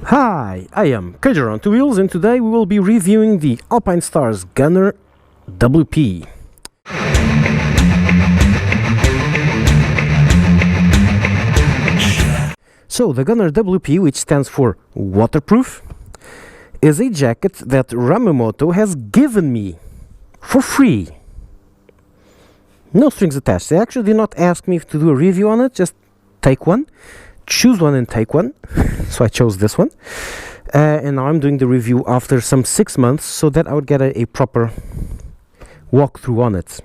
Hi, I am Kajer on Two Wheels, and today we will be reviewing the Alpinestars Gunner WP. So the Gunner WP, which stands for waterproof, is a jacket that Ramamoto has given me for free. No strings attached. They actually did not ask me to do a review on it, just take one. Choose one and take one. So I chose this one, and now I'm doing the review after some 6 months so that I would get a proper walkthrough on it.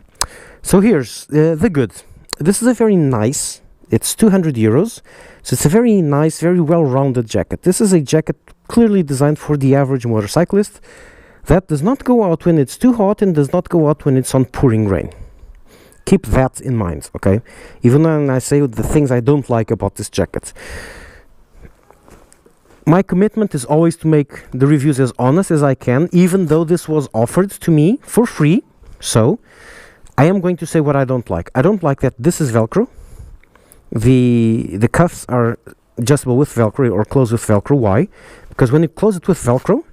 So here's the good. This is a very nice, it's 200 euros, so it's a very nice, very well-rounded jacket. This is a jacket clearly designed for the average motorcyclist that does not go out when it's too hot and does not go out when it's on pouring rain. Keep that in mind, okay? Even when I say the things I don't like about this jacket. My commitment is always to make the reviews as honest as I can, even though this was offered to me for free. So, I am going to say what I don't like. I don't like that this is Velcro. The cuffs are adjustable with Velcro or closed with Velcro. Why? Because when you close it with Velcro,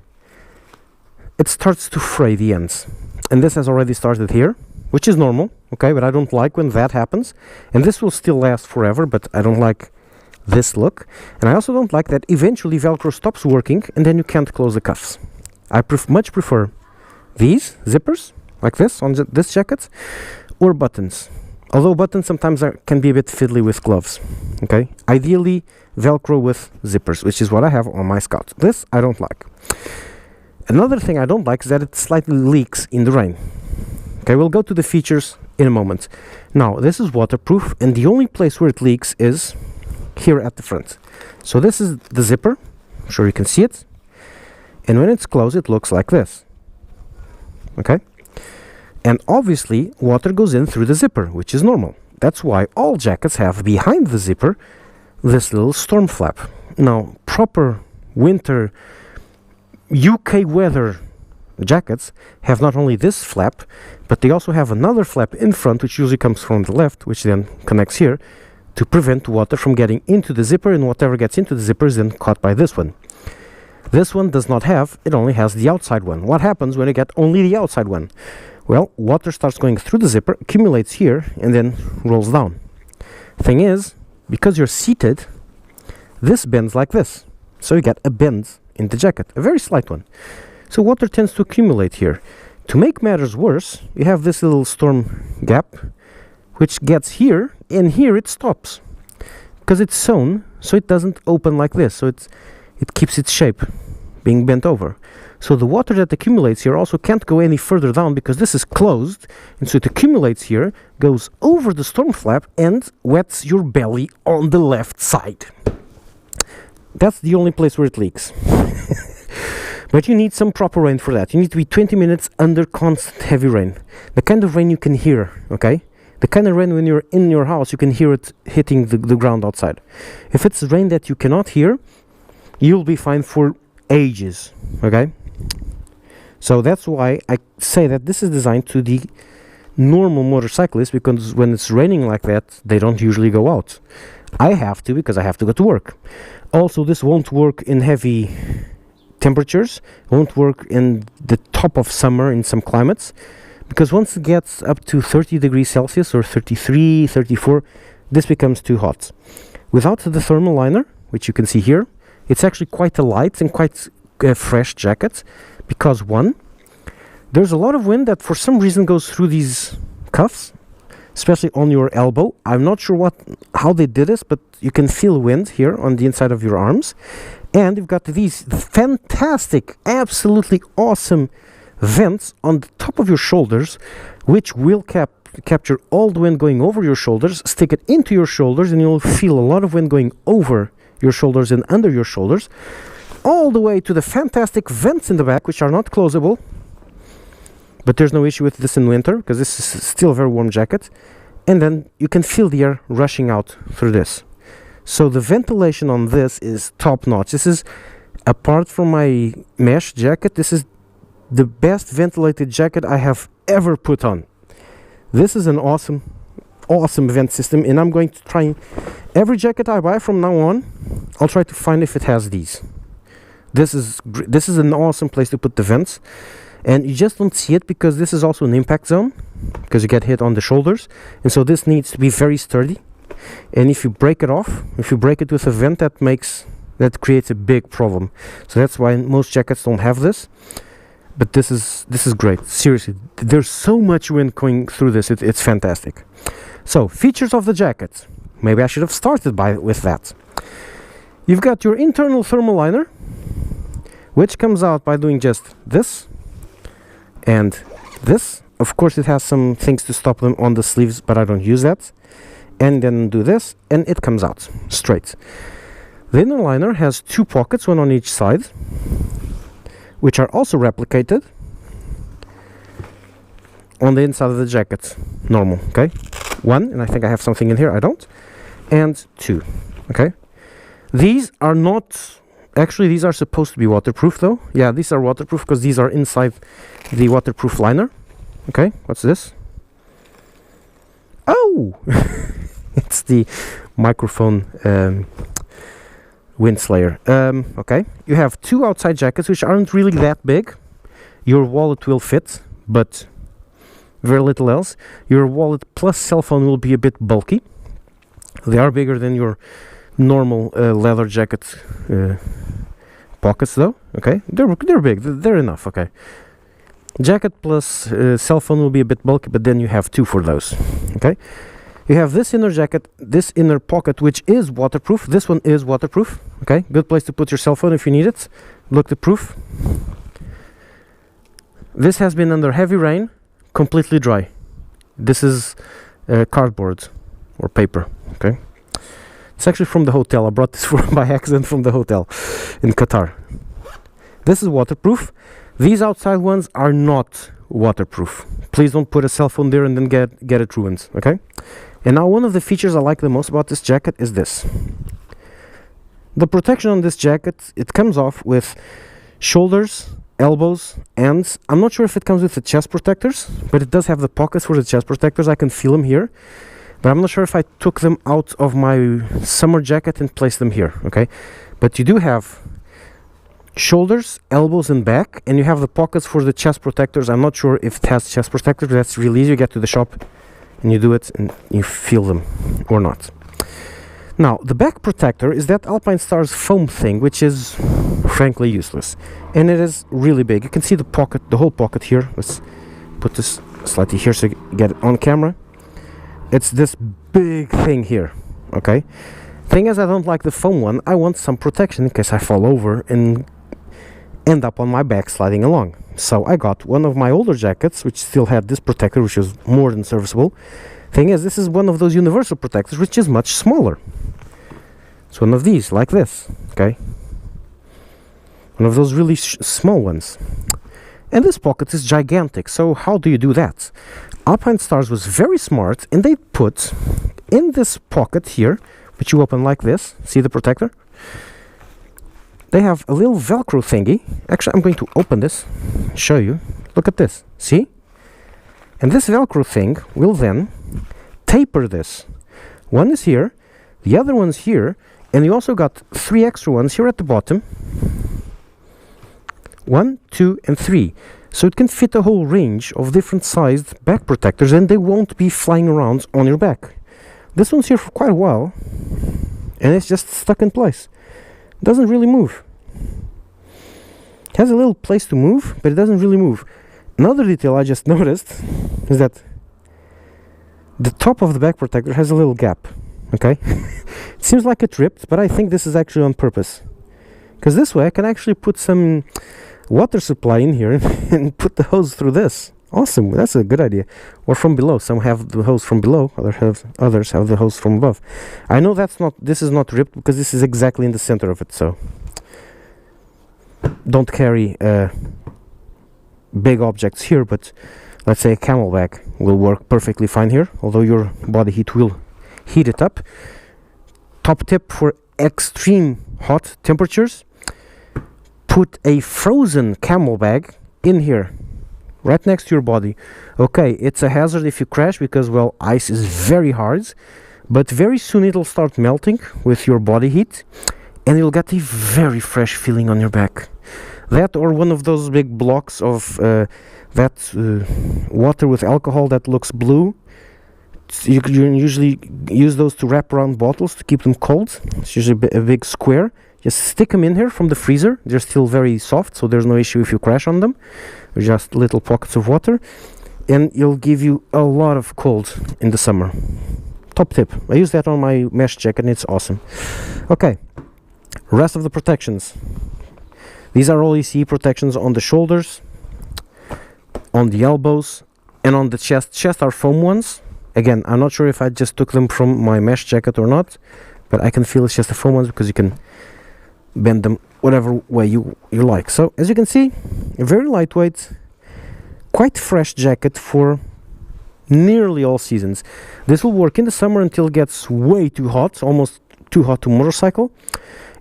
it starts to fray the ends. And this has already started here, which is normal, okay, but I don't like when that happens. And this will still last forever, but I don't like this look. And I also don't like that eventually Velcro stops working and then you can't close the cuffs. I much prefer these zippers, like this, on this jacket, or buttons. Although buttons sometimes can be a bit fiddly with gloves, okay? Ideally, Velcro with zippers, which is what I have on my Scout. This I don't like. Another thing I don't like is that it slightly leaks in the rain. Okay, we'll go to the features in a moment. Now, this is waterproof, and the only place where it leaks is here at the front. So this is the zipper. I'm sure you can see it. And when it's closed, it looks like this. Okay? And obviously, water goes in through the zipper, which is normal. That's why all jackets have behind the zipper this little storm flap. Now, proper winter UK weather jackets have not only this flap, but they also have another flap in front, which usually comes from the left, which then connects here to prevent water from getting into the zipper, and whatever gets into the zipper is then caught by this one. This one does not have, it only has the outside one. What happens when you get only the outside one? Well, water starts going through the zipper, accumulates here, and then rolls down. Thing is, because you're seated, this bends like this. So you get a bend in the jacket, a very slight one. So water tends to accumulate here. To make matters worse, you have this little storm gap, which gets here, and here it stops. Because it's sewn, so it doesn't open like this. So it keeps its shape, being bent over. So the water that accumulates here also can't go any further down because this is closed, and so it accumulates here, goes over the storm flap, and wets your belly on the left side. That's the only place where it leaks. But you need some proper rain for that. You need to be 20 minutes under constant heavy rain. The kind of rain you can hear, okay? The kind of rain when you're in your house, you can hear it hitting the ground outside. If it's rain that you cannot hear, you'll be fine for ages, okay? So that's why I say that this is designed to the normal motorcyclist, because when it's raining like that, they don't usually go out. I have to, because I have to go to work. Also, this won't work in heavy temperatures, won't work in the top of summer in some climates, because once it gets up to 30 degrees Celsius or 33, 34, this becomes too hot. Without the thermal liner, which you can see here, it's actually quite a light and quite fresh jacket, because one, there's a lot of wind that for some reason goes through these cuffs, especially on your elbow. I'm not sure how they did this, but you can feel wind here on the inside of your arms. And you've got these fantastic, absolutely awesome vents on the top of your shoulders, which will capture all the wind going over your shoulders, stick it into your shoulders, and you'll feel a lot of wind going over your shoulders and under your shoulders, all the way to the fantastic vents in the back, which are not closable. But there's no issue with this in winter, because this is still a very warm jacket. And then you can feel the air rushing out through this. So the ventilation on this is top notch. This is, apart from my mesh jacket, this is the best ventilated jacket I have ever put on. This is an awesome vent system, and I'm going to try every jacket I buy from now on. I'll try to find if it has these. This is an awesome place to put the vents, and you just don't see it because this is also an impact zone, because you get hit on the shoulders, and so this needs to be very sturdy. And if you break it off, if you break it with a vent, that creates a big problem. So that's why most jackets don't have this. But this is great. Seriously, there's so much wind going through this. It's fantastic. So features of the jacket. Maybe I should have started with that. You've got your internal thermal liner, which comes out by doing just this and this. Of course, it has some things to stop them on the sleeves, but I don't use that. And then do this, and it comes out straight. The inner liner has two pockets, one on each side, which are also replicated on the inside of the jacket. Normal, okay? One, and I think I have something in here, I don't. And two, okay? These are not, actually these are supposed to be waterproof though. Yeah, these are waterproof because these are inside the waterproof liner. Okay, what's this? Oh! It's the microphone wind slayer. Okay, you have two outside jackets which aren't really that big. Your wallet will fit, but very little else. Your wallet plus cell phone will be a bit bulky. They are bigger than your normal leather jacket pockets though. Okay, they're big, they're enough. Okay, jacket plus cell phone will be a bit bulky, but then you have two for those. Okay, you have this inner jacket, this inner pocket, which is waterproof. This one is waterproof. Okay, good place to put your cell phone if you need it. Look the proof. This has been under heavy rain, completely dry. This is cardboard or paper. Okay, it's actually from the hotel. I brought this by accident from the hotel in Qatar. This is waterproof. These outside ones are not waterproof. Please don't put a cell phone there and then get it ruined. Okay. And now one of the features I like the most about this jacket is this. The protection on this jacket, it comes off with shoulders, elbows, and I'm not sure if it comes with the chest protectors, but it does have the pockets for the chest protectors. I can feel them here, but I'm not sure if I took them out of my summer jacket and placed them here. Okay, but you do have shoulders, elbows, and back, and you have the pockets for the chest protectors. I'm not sure if it has chest protectors, but that's really easy. You get to the shop and you do it and you feel them or not. Now the back protector is that Alpinestars foam thing, which is frankly useless, and it is really big. You can see the pocket, the whole pocket here. Let's put this slightly here so you get it on camera. It's this big thing here. Okay, thing is, I don't like the foam one. I want some protection in case I fall over and end up on my back sliding along. So I got one of my older jackets which still had this protector, which was more than serviceable. Thing is, this is one of those universal protectors which is much smaller. It's one of these, like this. Okay, one of those really small ones, and this pocket is gigantic. So how do you do that? Alpinestars was very smart, and they put in this pocket here, which you open like this. See the protector? They have a little Velcro thingy. Actually, I'm going to open this, show you. Look at this. See? And this Velcro thing will then taper this. One is here, the other one's here, and you also got three extra ones here at the bottom. 1, 2, and 3. So it can fit a whole range of different sized back protectors, and they won't be flying around on your back. This one's here for quite a while, and it's just stuck in place. It doesn't really move. It has a little place to move, but it doesn't really move. Another detail I just noticed is that the top of the back protector has a little gap. Okay, it seems like it ripped, but I think this is actually on purpose, because this way I can actually put some water supply in here and put the hose through this. Awesome, that's a good idea. Or from below. Some have the hose from below, others have the hose from above. I know this is not ripped because this is exactly in the center of it, so don't carry big objects here, but let's say a camel bag will work perfectly fine here, although your body heat will heat it up. Top tip for extreme hot temperatures: put a frozen camel bag in here, right next to your body. Okay, it's a hazard if you crash because, well, ice is very hard, but very soon it'll start melting with your body heat, and you'll get a very fresh feeling on your back. That or one of those big blocks of water with alcohol that looks blue. You usually use those to wrap around bottles to keep them cold. It's usually a big square. Just stick them in here from the freezer. They're still very soft, so there's no issue if you crash on them. They're just little pockets of water, and it'll give you a lot of cold in the summer. Top tip. I use that on my mesh jacket and it's awesome. Okay, rest of the protections. These are all ECE protections on the shoulders, on the elbows, and on the chest. Chest are foam ones. Again, I'm not sure if I just took them from my mesh jacket or not, but I can feel it's just the foam ones because you can bend them whatever way you like. So as you can see, a very lightweight, quite fresh jacket for nearly all seasons. This will work in the summer until it gets way too hot, almost too hot to motorcycle.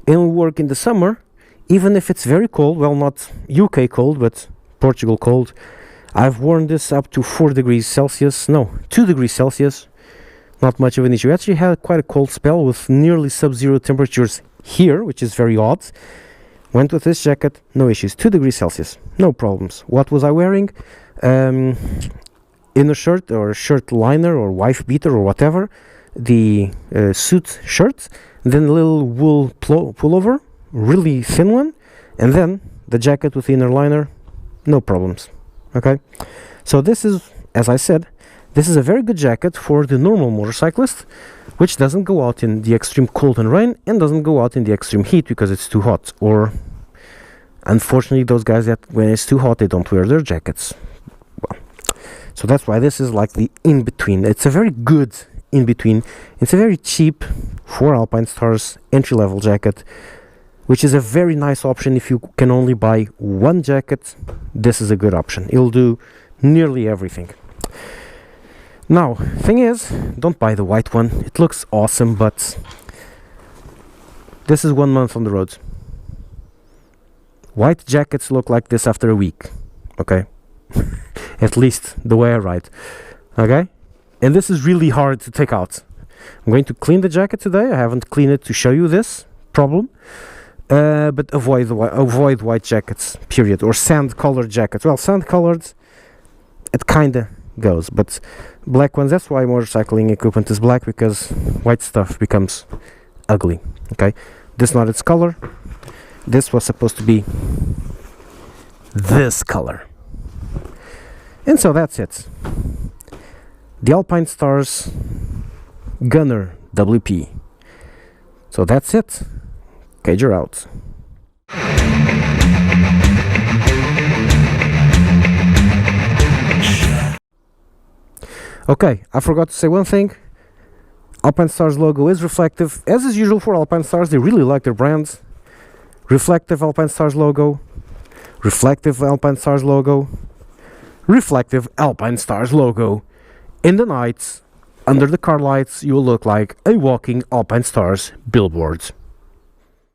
It will work in the summer even if it's very cold. Well, not UK cold, but Portugal cold. I've worn this up to 4 degrees Celsius, no, 2 degrees Celsius. Not much of an issue. Actually had quite a cold spell with nearly sub-zero temperatures here, which is very odd. Went with this jacket, no issues. 2 degrees Celsius, no problems. What was I wearing? Inner shirt or shirt liner or wife beater or whatever. The suit shirt, then a little wool pullover, really thin one, and then the jacket with the inner liner, no problems. Okay, so this is, as I said, this is a very good jacket for the normal motorcyclist, which doesn't go out in the extreme cold and rain and doesn't go out in the extreme heat because it's too hot. Or unfortunately those guys that when it's too hot they don't wear their jackets. Well, so that's why this is like the in-between. It's a very good in-between. It's a very cheap for Alpinestars entry-level jacket, which is a very nice option if you can only buy one jacket. This is a good option. It'll do nearly everything. Now, thing is, don't buy the white one. It looks awesome, but this is 1 month on the road. White jackets look like this after a week, okay? At least the way I ride, okay? And this is really hard to take out. I'm going to clean the jacket today. I haven't cleaned it to show you this problem. But avoid white jackets, period, or sand-colored jackets. Well, sand-colored, it kinda goes, but black ones, that's why motorcycling equipment is black, because white stuff becomes ugly. Okay, this not its color. This was supposed to be this color. And so that's it. The Alpinestars Gunner WP. So that's it. Cage, you're out. Okay, I forgot to say one thing. Alpinestars logo is reflective, as is usual for Alpinestars. They really like their brands. Reflective Alpinestars logo, reflective Alpinestars logo, reflective Alpinestars logo. In the night, under the car lights, you will look like a walking Alpinestars billboard.